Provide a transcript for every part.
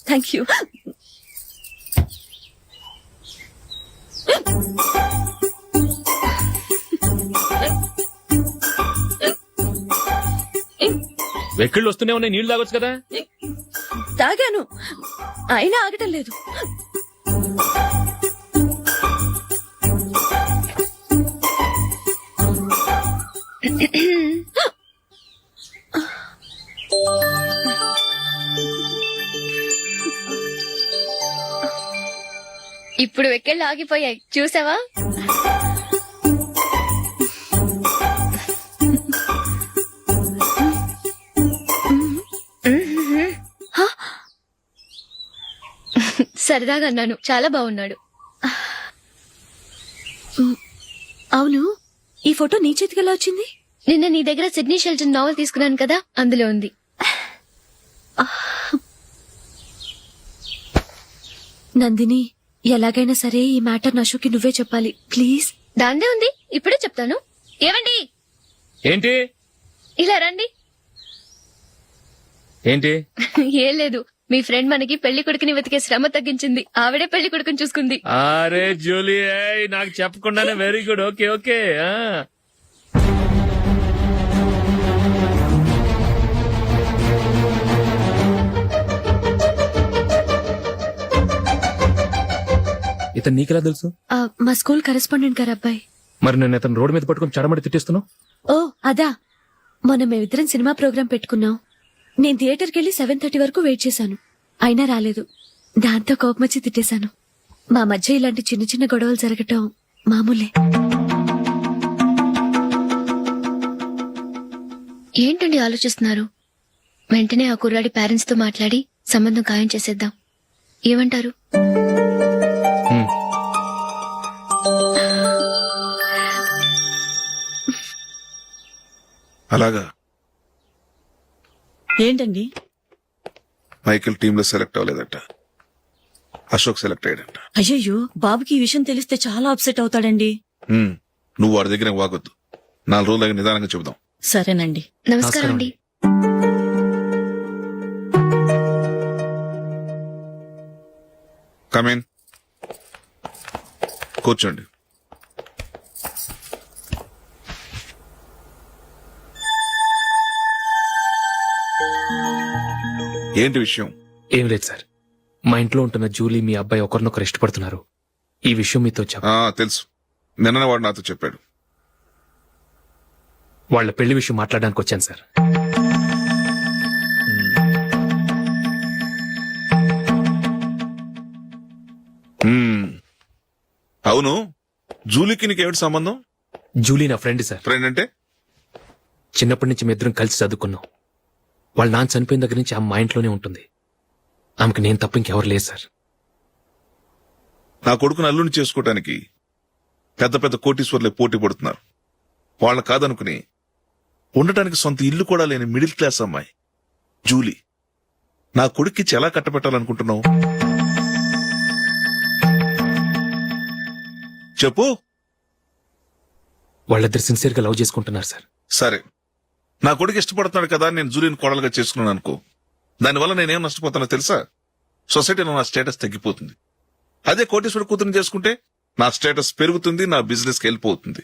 Thank you. వెక్కిళ్ళు వస్తూనే ఉన్నాయి, నీళ్లు తాగొచ్చు కదా. తాగాను, అయినా ఆగటం లేదు. ఇప్పుడు వెక్కెళ్ళు ఆగిపోయాయి, చూసావా? సరదాగా అన్నాను, చాలా బాగున్నాడు. అవును, ఈ ఫోటో నీ చేతికి ఎలా వచ్చింది? నిన్న నీ దగ్గర సిడ్నీ షెల్టన్ నావెల్ తీసుకున్నాను కదా, అందులో ఉంది. నందిని, ఎలాగైనా సరే ఈ మ్యాటర్ నషుకి నువ్వే చెప్పాలి ప్లీజ్. దాందే ఉంది, ఇప్పుడే చెప్తాను. ఏవండి, ఏంటి ఇలా రండి. ఏంటి? ఏం లేదు, మీ ఫ్రెండ్ మనకి పెళ్లి కొడుకుని వెతికే శ్రమ తగ్గించింది. ఆవిడే పెళ్లి కొడుకుని చూసుకుంది. అరే జూలీ, నాకు చెప్పకుండానే వెరీ గుడ్. Okay okay. ఇతను నీకెలా తెలుసు? మా స్కూల్ కరెస్పాండెంట్ గారు అబ్బాయి. మరి నేను ఇతను రోడ్డు మీద పట్టుకుని చడమడి తిట్టిస్తున్నావు. ఓ అదా, మొన్న మేమిద్దరం సినిమా ప్రోగ్రాం పెట్టుకున్నాం. నేను థియేటర్కి వెళ్లి 7:30 వరకు వెయిట్ చేశాను, అయినా రాలేదు. దాంతో కోపమొచ్చి తిట్టేశాను. మా మధ్య ఇలాంటి చిన్న చిన్న గొడవలు జరగటం మామూలే. ఏంటండి ఆలోచిస్తున్నారు? వెంటనే ఆ కుర్రాడి పేరెంట్స్ తో మాట్లాడి సంబంధం ఖాయం చేసేద్దాం. ఏమంటారు? అలాగా. ఏంటండి? మైకేల్ టీమ్ లో సెలెక్ట్ అవ్వలేదట, అశోక్ సెలెక్ట్ అయ్యాడంట. అయ్యయ్యో, బాబుకి ఈ విషయం తెలిస్తే చాలా అప్సెట్ అవుతాడండి. నువ్వు వాడి దగ్గర వాగొద్దు, 4 రోజులు నిదానంగా చెబుదాం. సరేనండి. నమస్కారం అండి. కమేన్, కూర్చోండి. ఏంటి విషయం? ఏం లేదు సార్, మా ఇంట్లో ఉంటున్న జూలీ మీ అబ్బాయి ఒకరినొకరు ఇష్టపడుతున్నారు. ఈ విషయం మీతో తెలుసు, నిన్న వాడు నాతో చెప్పాడు. వాళ్ళ పెళ్లి విషయం మాట్లాడడానికి వచ్చాను సార్. అవును, జూలీకి నీకేమిటి సంబంధం? జూలీ నా ఫ్రెండ్ సార్. ఫ్రెండ్ అంటే? చిన్నప్పటి నుంచి మీ ఇద్దరం కలిసి చదువుకున్నాం. వాళ్ళ నాన్న చనిపోయిన దగ్గర నుంచి ఆమె మా ఇంట్లోనే ఉంటుంది. ఆమెకు నేను తప్ప ఇంకెవరు లేదు సార్. నా కొడుకును అల్లుని చేసుకోవటానికి పెద్ద పెద్ద కోటీశ్వర్లే పోటీ పడుతున్నారు. వాళ్ళ కాదనుకుని ఉండటానికి సొంత ఇల్లు కూడా లేని మిడిల్ క్లాస్ అమ్మాయి జూలీ నా కొడుక్కి ఎలా కట్టబెట్టాలనుకుంటున్నావు? చెప్పు. వాళ్ళిద్దరు సిన్సియర్ గా లవ్ చేసుకుంటున్నారు సార్. సరే, నా కొడుకు ఇష్టపడుతున్నాడు కదా, నేను జూలీని కోడలుగా చేసుకున్నాను అనుకో. దానివల్ల నేనేం నష్టపోతానో తెలుసా? సొసైటీలో నా స్టేటస్ తగ్గిపోతుంది. అదే కోటీశ్వరుడు కూతురుని చేసుకుంటే నా స్టేటస్ పెరుగుతుంది, నా బిజినెస్ కి వెళ్ళిపోతుంది.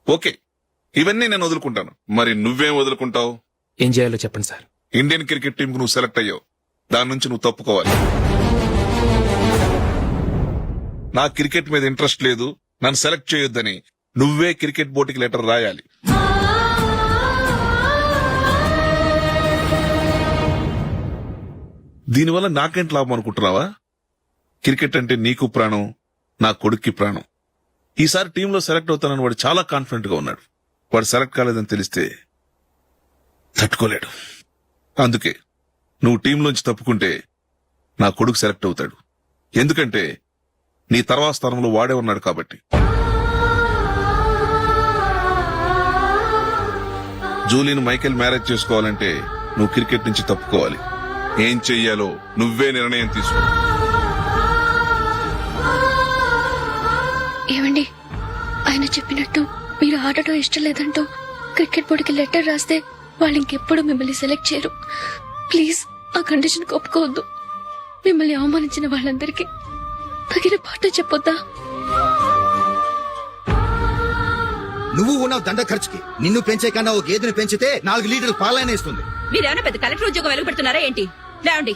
ఓకే, ఇవన్నీ నేను వదులుకుంటాను. మరి నువ్వేం వదులుకుంటావు? ఏం చేయాలో చెప్పండి సార్. ఇండియన్ క్రికెట్ టీం కు నువ్వు సెలెక్ట్ అయ్యావు, దాని నుంచి నువ్వు తప్పుకోవాలి. నా క్రికెట్ మీద ఇంట్రెస్ట్ లేదు, నన్ను సెలెక్ట్ చేయొద్దని నువ్వే క్రికెట్ బోర్డుకి లెటర్ రాయాలి. దీనివల్ల నాకేంటి లాభం అనుకుంటున్నావా? క్రికెట్ అంటే నీకు ప్రాణం, నా కొడుక్కి ప్రాణం. ఈసారి టీంలో సెలెక్ట్ అవుతానని వాడు చాలా కాన్ఫిడెంట్ గా ఉన్నాడు. వాడు సెలెక్ట్ కాలేదని తెలిస్తే తట్టుకోలేడు. అందుకే నువ్వు టీంలోంచి తప్పుకుంటే నా కొడుకు సెలెక్ట్ అవుతాడు. ఎందుకంటే నీ తర్వాత స్థానంలో వాడే ఉన్నాడు కాబట్టి. జూలీని మైకేల్ మ్యారేజ్ చేసుకోవాలంటే నువ్వు క్రికెట్ నుంచి తప్పుకోవాలి. ఏం చెయ్యాలో నువ్వే నిర్ణయం తీసుకో. ఏమండి, ఆయన చెప్పినట్టు మీరు ఆడటం ఇష్టం లేదంటూ క్రికెట్ బోర్డుకి లెటర్ రాస్తే వాళ్ళు ఇంకెప్పుడు మిమ్మల్ని సెలెక్ట్ చేయరు. ప్లీజ్ ఆ కండిషన్ ఒప్పుకోవద్దు. మిమ్మల్ని అవమానించిన వాళ్ళందరికీ తగిన పాట చెప్పొద్దా? నువ్వు ఉన్నావు దండ ఖర్చుకి. నిన్ను పెంచే కన్నా ఓ గేదెని పెంచితే 4 లీటర్లు పాలైన ఇస్తుంది. మీరేమైనా పెద్ద కలెక్టర్ ఉద్యోగం వెలుగుపెడుతున్నారా ఏంటి? లేవండి,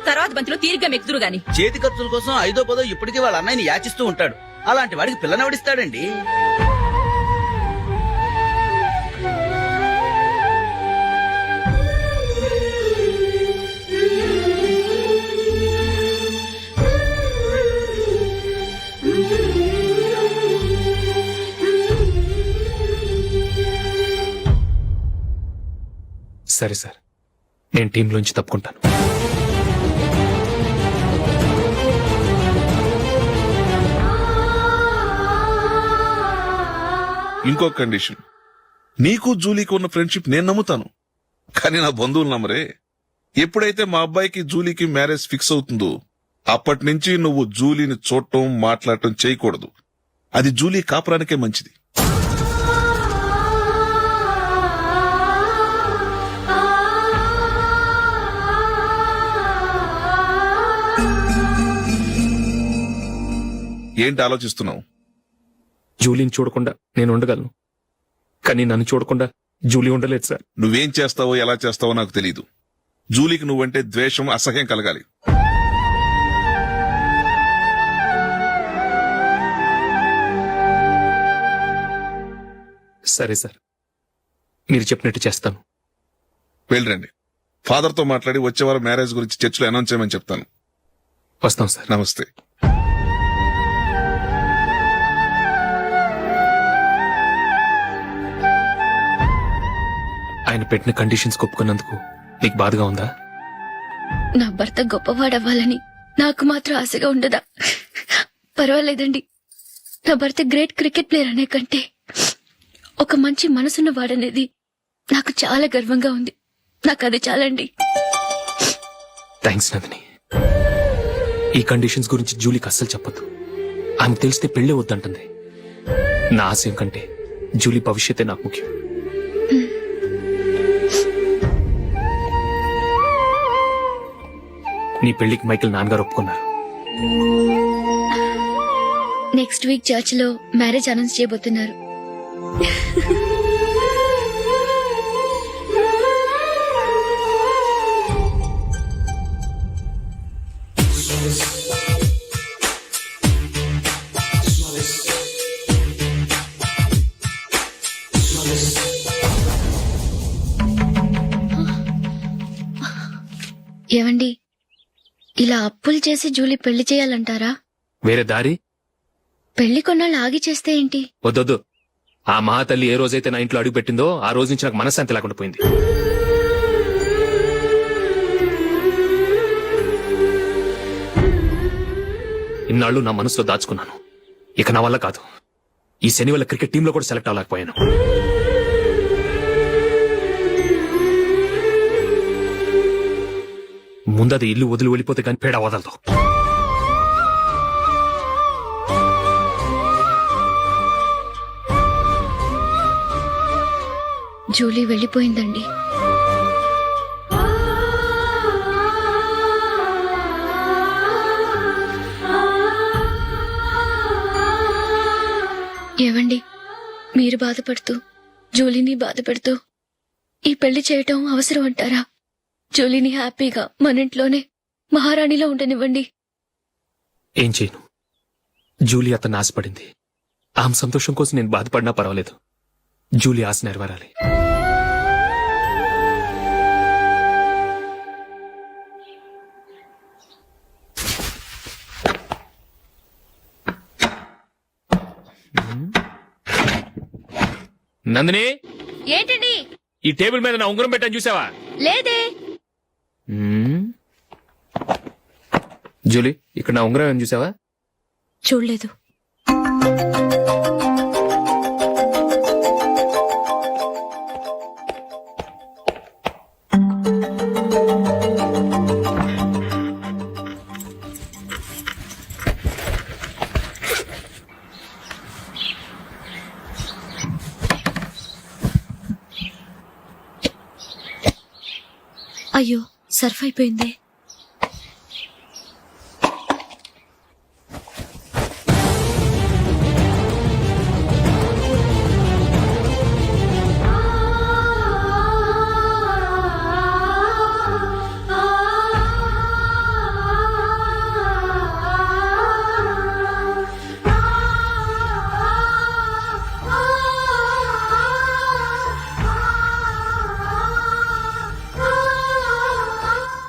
తర్వాత బంతిలో తీరిగ్గా మెక్కుదురు గాని. చేతి ఖర్చుల కోసం 5ో 10ో ఇప్పటికీ వాళ్ళ అన్నయ్యని యాచిస్తూ ఉంటాడు. అలాంటి వాడికి పిల్లనెవడిస్తాడండి? సరే సార్, నేను టీంలోంచి తప్పుకుంటాను. ఇంకో కండిషన్, నీకు జూలీకి ఉన్న ఫ్రెండ్షిప్ నేను నమ్ముతాను, కానీ నా బంధువులు నమ్మరే. ఎప్పుడైతే మా అబ్బాయికి జూలీకి మ్యారేజ్ ఫిక్స్ అవుతుందో అప్పటి నుంచి నువ్వు జూలీని చూడటం మాట్లాడటం చేయకూడదు. అది జూలీ కాపురానికే మంచిది. ఏంటి ఆలోచిస్తున్నావు? జూలీని చూడకుండా నేను ఉండగలను, కానీ నన్ను చూడకుండా జూలీ ఉండలేదు సార్. నువ్వేం చేస్తావో ఎలా చేస్తావో నాకు తెలీదు. జూలీకి నువ్వంటే ద్వేషం, అసహ్యం కలగాలి. సరే సార్, మీరు చెప్పినట్టు చేస్తాను. వెళ్ళరండి, ఫాదర్తో మాట్లాడి వచ్చేవారం మ్యారేజ్ గురించి చర్చలో అనౌన్స్ చేయమని చెప్తాను. వస్తాం సార్. నమస్తే. ఆయన పెట్టిన కండిషన్స్ ఒప్పుకున్నందుకు నీకు బాధగా ఉందా? నా భర్త గొప్పవాడవ్వాలని నాకు మాత్రం ఆశగా ఉండదా? పర్వాలేదండి. నా భర్త గ్రేట్ క్రికెట్ ప్లేయర్ అనే కంటే ఒక మంచి మనసున్న వాడనేది నాకు చాలా గర్వంగా ఉంది. నాకు అది చాలండి. థ్యాంక్స్ నందిని. ఈ కండిషన్స్ గురించి జూలీకి అస్సలు చెప్పొద్దు. ఆమెకు తెలిస్తే పెళ్లే వద్దంటుంది. నా ఆశయం కంటే జూలీ భవిష్యత్తే నాకు ముఖ్యం. నీ పెళ్లికి మైకేల్ నాన్నగారు ఒప్పుకున్నారు. నెక్స్ట్ వీక్ చర్చ్ లో మ్యారేజ్ అనౌన్స్ చేయబోతున్నారు. ఏవండి, ఇలా అప్పులు చేసి జూలీ పెళ్లి చేయాలంటారా? వేరే దారి? పెళ్లి కొన్నాళ్ళు ఆగి చేస్తే ఏంటి? వద్దొద్దు. ఆ మహాతల్లి ఏ రోజైతే నా ఇంట్లో అడుగు పెట్టిందో ఆ రోజు నుంచి నాకు మనశ్శాంతి లేకుండా పోయింది. ఇన్నాళ్ళు నా మనసులో దాచుకున్నాను. ఇక నా వల్ల కాదు. ఈ శని వల్ల క్రికెట్ టీంలో కూడా సెలెక్ట్ అవ్వలేకపోయాను. ముందది ఇల్లు వదిలి వెళ్ళిపోతే కానీ పేడ వదలదు. జూలీ వెళ్ళిపోయిందండి. ఏవండి, మీరు బాధపడుతూ జూలీని బాధ పెడుతూ ఈ పెళ్లి చేయటం అవసరం అంటారా? జూలీని హ్యాపీగా మన ఇంట్లోనే మహారాణిలో ఉండనివ్వండి. ఏం చేయను? జూలీ అతన్ని ఆశపడింది. ఆమె సంతోషం కోసం నేను బాధపడినా పర్వాలేదు. జూలీ ఆశ నెరవేరాలి. నందిని, ఏంటండి? ఈ టేబుల్ మీద నా ఉంగరం పెట్టాను చూసావా? లేదే. జూలీ, ఇక్కడ నా ఉంగరం ఏమని చూసావా? చూడలేదు. అయ్యో సర్ఫ్ అయిపోయింది.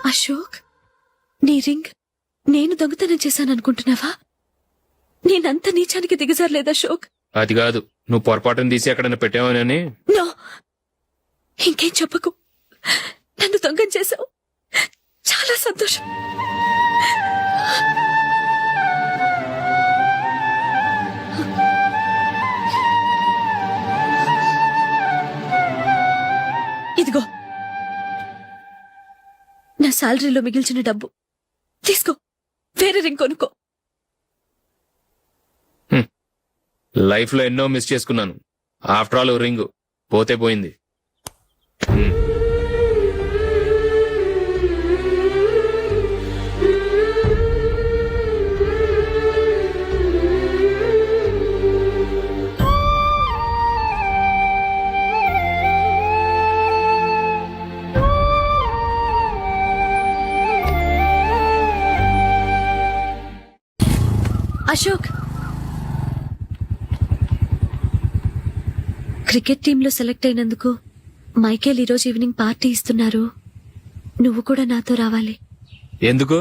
అశోక్, నీ రింగ్ నేను దొంగతనం చేశాననుకుంటున్నావా? నేనంత నీచానికి దిగజారలేదు అశోక్. అది కాదు, నువ్వు పొరపాటును తీసి ఎక్కడైనా పెట్టావని. నో, ఇంకేం చెప్పకు. నన్ను దొంగం చేశావు. చాలా సంతోషం. ఇదిగో నా శాలరీలో మిగిల్చిన డబ్బు తీసుకో, వేరే రింగ్ కొనుక్కో. లైఫ్ లో ఎన్నో మిస్ చేసుకున్నాను. ఆఫ్టర్ ఆల్ రింగ్ పోతే పోయింది. అశోక్, క్రికెట్ టీంలో సెలెక్ట్ అయినందుకు మైకేల్ ఈరోజు ఈవినింగ్ పార్టీ ఇస్తున్నారు. నువ్వు కూడా నాతో రావాలి. ఎందుకు?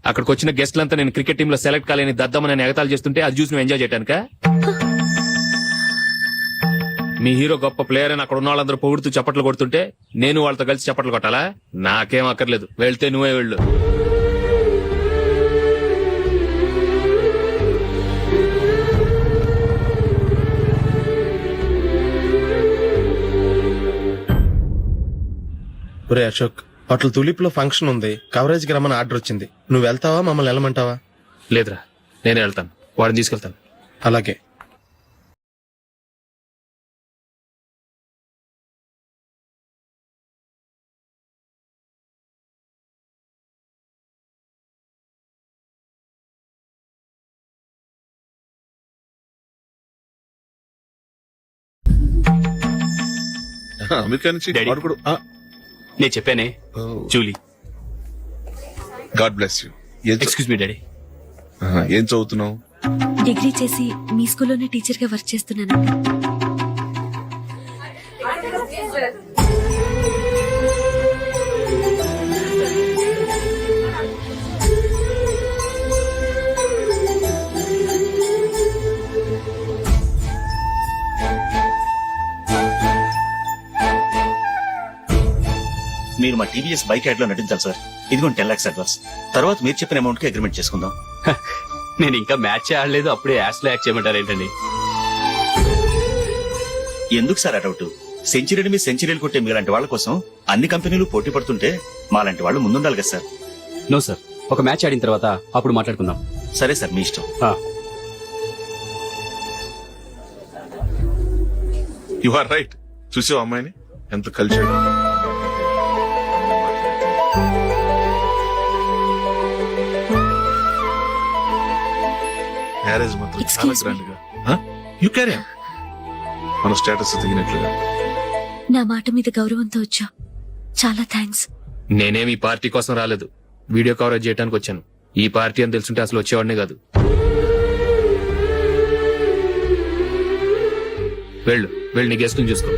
అక్కడికి వచ్చిన గెస్ట్లంతా నేను క్రికెట్ టీమ్ లో సెలెక్ట్ కాలేని దద్దమని ఎగతాలు చేస్తుంటే అది చూసి నువ్వు ఎంజాయ్ చేయటానిక? మీ హీరో గొప్ప ప్లేయర్ అని అక్కడ ఉన్న వాళ్ళందరూ పొగుడుతూ చప్పట్లు కొడుతుంటే నేను వాళ్ళతో కలిసి చప్పట్లు కొట్టాలా? నాకేం అక్కర్లేదు, వెళ్తే నువ్వే వెళ్ళు. ఒరే అశోక్, హోటల్ తులిప్ లో ఫంక్షన్ ఉంది, కవరేజ్ కి రమ్మని ఆర్డర్ వచ్చింది. నువ్వు వెళ్తావా, మమ్మల్ని వెళ్ళమంటావా? లేదురా, నేనే వెళ్తాను. వాడిని తీసుకెళ్తాను. అలాగే. అమెరికా నుంచి డాడీ. వాడు కూడా నేను చెప్పానే, Julie. God bless you. Excuse me daddy. ఏం చదువుతున్నావు? డిగ్రీ చేసి మీ స్కూల్లోనే టీచర్ గా వర్క్ చేస్తున్నాను. మీరు మా టీవీఎస్ బైక్ యాడ్ లో నటించాలి సార్. ఇదిగోండి 10 lakhs అడ్వాన్స్. తర్వాత మీరు చెప్పిన అమౌంట్ కి అగ్రిమెంట్ చేసుకుందాం. నేను ఇంకా మ్యాచ్ ఆడలేదు, అప్పుడే యాడ్స్ లో యాక్ట్ చేయమంటారు ఏంటండి? ఎందుకు సార్ అడౌట్? సెంచరీని మీ సెంచరీలు కొట్టే మీలాంటి వాళ్ళ కోసం అన్ని కంపెనీలు పోటీ పడుతుంటే మాలాంటి వాళ్ళు ముందుండాలి కదా సార్. నో సార్, ఒక మ్యాచ్ ఆడిన తర్వాత అప్పుడు మాట్లాడుకుందాం. సరే సార్, మీ ఇష్టం. You are right. చూసావు అమ్మాయిని ఎంత కల్చర్. మ్యారేజ్ మాత్రం చాలా Excuse me. గ్రాండ్ గా. యు క్యారీ మన స్టేటస్ తగినట్లుగా. నా మాట మీద గౌరవంతో వచ్చా. చాలా థ్యాంక్స్. నేనేమి ఈ పార్టీ కోసం రాలేదు, వీడియో కవరేజ్ చేయడానికి వచ్చాను. ఈ పార్టీ అని తెలుసుంటే అసలు వచ్చేవాడినే కాదు. వెళ్ళు వెళ్ళు, నీ గెస్ట్ చూసుకో.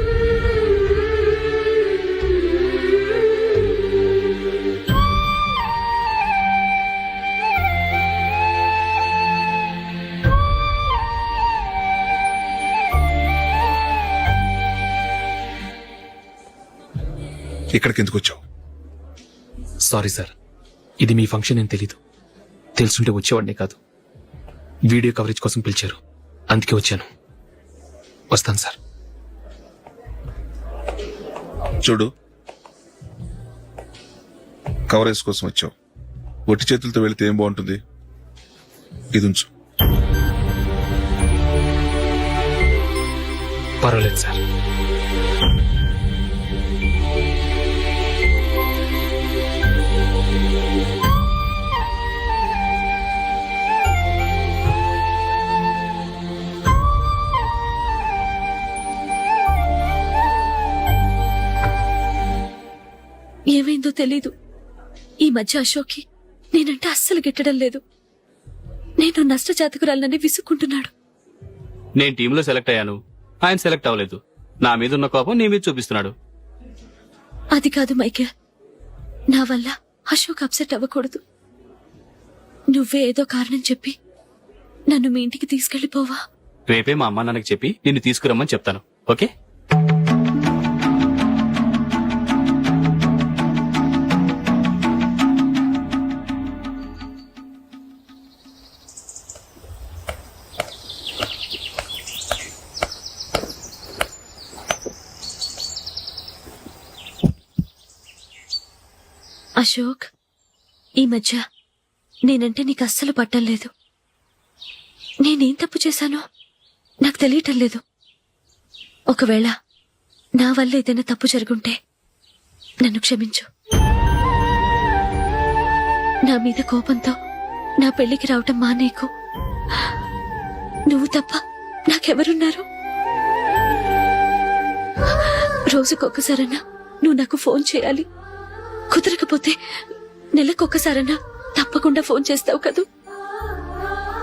ఇక్కడికి ఎందుకు వచ్చావు? సారీ సార్, ఇది మీ ఫంక్షన్ అని తెలీదు. తెలుసుంటే వచ్చేవాడినే కాదు. వీడియో కవరేజ్ కోసం పిలిచారు, అందుకే వచ్చాను. వస్తాను సార్. చూడు, కవరేజ్ కోసం వచ్చావు. ఒట్టి చేతులతో వెళితే ఏం బాగుంటుంది? ఇది ఉంచు. పర్వాలేదు సార్. తెలీదు. ఈ మధ్య అశోక్కి నేనంటే అస్సలు గిట్టడం లేదు. నేను నష్టజాతకురాలని విసుక్కుంటున్నాడు. నేను టీంలో సెలెక్ట్ అయ్యాను, ఆయన సెలెక్ట్ అవ్వలేదు. నా మీద ఉన్న కోపం నీ మీద చూపిస్తున్నాడు. అది కాదు మైకేల్, నా వల్ల అశోక్ అప్సెట్ అవ్వకూడదు. నువ్వే ఏదో కారణం చెప్పి నన్ను మీ ఇంటికి తీసుకెళ్లిపోవా? రేపే మా అమ్మ నాన్నకి చెప్పి నిన్ను తీసుకురమ్మని చెప్తాను. ఓకే? అశోక్, ఈ మధ్య నేనంటే నీకు అస్సలు పట్టం లేదు. నేనేం తప్పు చేశానో నాకు తెలియటం లేదు. ఒకవేళ నా వల్ల ఏదైనా తప్పు జరుగుంటే నన్ను క్షమించు. నా మీద కోపంతో నా పెళ్లికి రావటం మానేకు. నువ్వు తప్ప నాకెవరున్నారు? రోజుకొక్కసారన్నా నువ్వు నాకు ఫోన్ చేయాలి. కుదరకపోతే నెలకొక్కసారన్నా తప్పకుండా ఫోన్ చేస్తావు కదూ.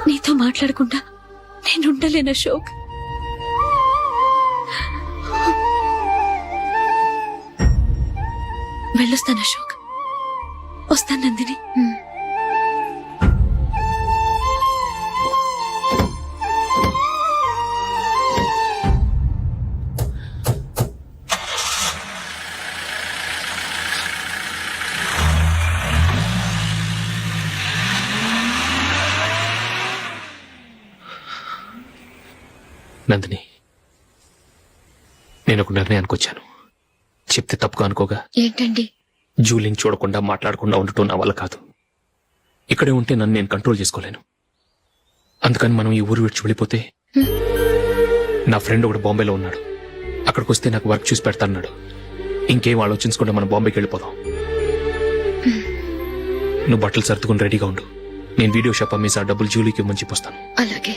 నీతో మాట్లాడకుండా నేనుండలేను అశోక్. వెళ్ళొస్తాను అశోక్. వస్తాను నందిని. నందిని, నేను ఒక నిర్ణయానికి వచ్చాను. చెప్తే తప్పుగా అనుకోగా. ఏంటండి? జూలిని చూడకుండా మాట్లాడకుండా ఉండటం నా వల్ల కాదు. ఇక్కడే ఉంటే నన్ను నేను కంట్రోల్ చేసుకోలేను. అందుకని మనం ఈ ఊరు విడిచి వెళ్ళిపోతే, నా ఫ్రెండ్ ఒకడు బాంబేలో ఉన్నాడు. అక్కడికి వస్తే నాకు వర్క్ చూసి పెడతాన్నాడు. ఇంకేం ఆలోచించకుండా మనం బాంబేకి వెళ్ళిపోదాం. నువ్వు బట్టలు సర్దుకుని రెడీగా ఉండు. నేను వీడియో షాప్ అమ్మేసి ఆ డబ్బులు జూలీకి ఇవ్వమని చెప్పొస్తాను. అలాగే.